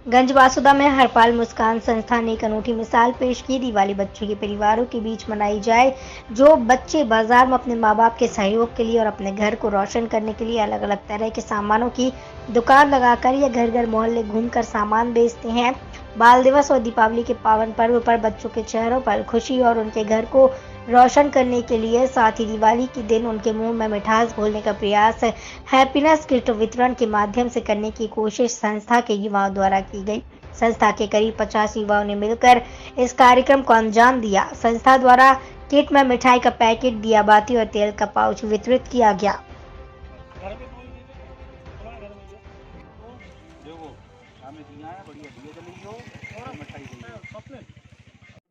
गंजबासुदा में हरपाल मुस्कान संस्था ने एक अनूठी मिसाल पेश की। दिवाली बच्चों के परिवारों के बीच मनाई जाए, जो बच्चे बाजार में अपने माँ बाप के सहयोग के लिए और अपने घर को रोशन करने के लिए अलग अलग तरह के सामानों की दुकान लगाकर या घर घर मोहल्ले घूमकर सामान बेचते हैं। बाल दिवस और दीपावली के पावन पर्व पर बच्चों के चेहरों पर खुशी और उनके घर को रोशन करने के लिए, साथ ही दिवाली के दिन उनके मुंह में मिठास घोलने का प्रयास हैप्पीनेस किट वितरण के माध्यम से करने की कोशिश संस्था के युवाओं द्वारा की गई। संस्था के करीब 50 युवाओं ने मिलकर इस कार्यक्रम को अंजाम दिया। संस्था द्वारा किट में मिठाई का पैकेट, दिया बाती और तेल का पाउच वितरित किया गया।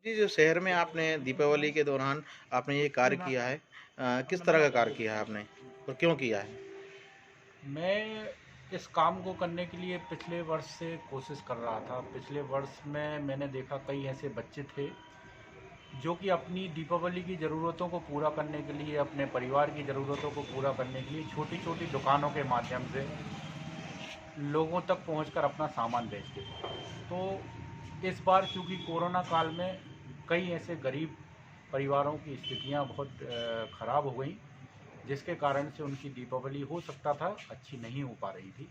जी, जो शहर में आपने दीपावली के दौरान आपने ये कार्य किया है, किस तरह का कार्य किया है आपने और क्यों किया है? मैं इस काम को करने के लिए पिछले वर्ष से कोशिश कर रहा था। पिछले वर्ष में मैंने देखा कई ऐसे बच्चे थे जो कि अपनी दीपावली की ज़रूरतों को पूरा करने के लिए, अपने परिवार की ज़रूरतों को पूरा करने के लिए छोटी छोटी दुकानों के माध्यम से लोगों तक पहुंचकर अपना सामान बेचते थे। तो इस बार चूँकि कोरोना काल में कई ऐसे गरीब परिवारों की स्थितियां बहुत ख़राब हो गई, जिसके कारण से उनकी दीपावली हो सकता था अच्छी नहीं हो पा रही थी।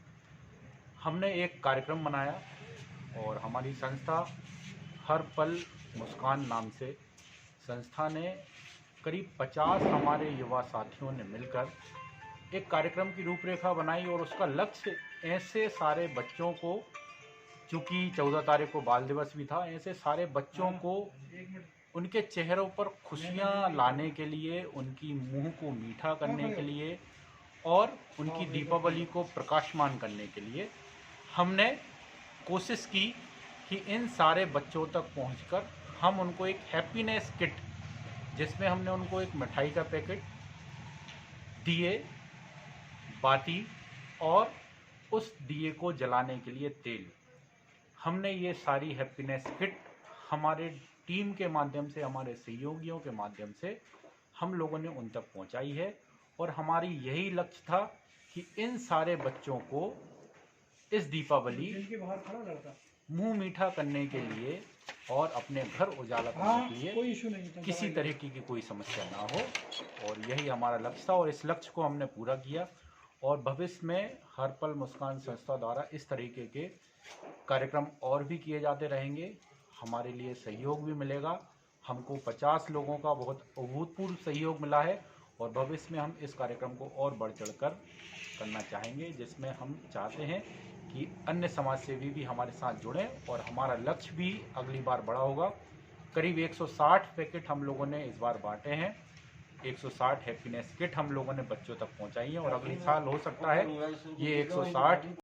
हमने एक कार्यक्रम बनाया और हमारी संस्था हर पल मुस्कान नाम से संस्था ने करीब 50 हमारे युवा साथियों ने मिलकर एक कार्यक्रम की रूपरेखा बनाई और उसका लक्ष्य ऐसे सारे बच्चों को, चूँकि 14 तारीख को बाल दिवस भी था, ऐसे सारे बच्चों को उनके चेहरों पर खुशियां लाने के लिए, उनकी मुंह को मीठा करने के लिए और उनकी दीपावली को प्रकाशमान करने के लिए हमने कोशिश की कि इन सारे बच्चों तक पहुंचकर हम उनको एक हैप्पीनेस किट, जिसमें हमने उनको एक मिठाई का पैकेट, दिए, बाती और उस दिए को जलाने के लिए तेल, हमने ये सारी हैप्पीनेस किट हमारे टीम के माध्यम से, हमारे सहयोगियों के माध्यम से हम लोगों ने उन तक पहुंचाई है। और हमारी यही लक्ष्य था कि इन सारे बच्चों को इस दीपावली मुंह मीठा करने के लिए और अपने घर उजाला करने के लिए किसी तरह की कोई समस्या ना हो, और यही हमारा लक्ष्य था और इस लक्ष्य को हमने पूरा किया। और भविष्य में हर पल मुस्कान संस्था द्वारा इस तरीके के कार्यक्रम और भी किए जाते रहेंगे। हमारे लिए सहयोग भी मिलेगा। हमको 50 लोगों का बहुत अभूतपूर्व सहयोग मिला है और भविष्य में हम इस कार्यक्रम को और बढ़ चढ़कर करना चाहेंगे, जिसमें हम चाहते हैं कि अन्य समाजसेवी भी हमारे साथ जुड़ें और हमारा लक्ष्य भी अगली बार बड़ा होगा। करीब 160 पैकेट हम लोगों ने इस बार बांटे हैं, 160 हैप्पीनेस किट हम लोगों ने बच्चों तक पहुंचाई हैं और अगले साल हो सकता है ये 160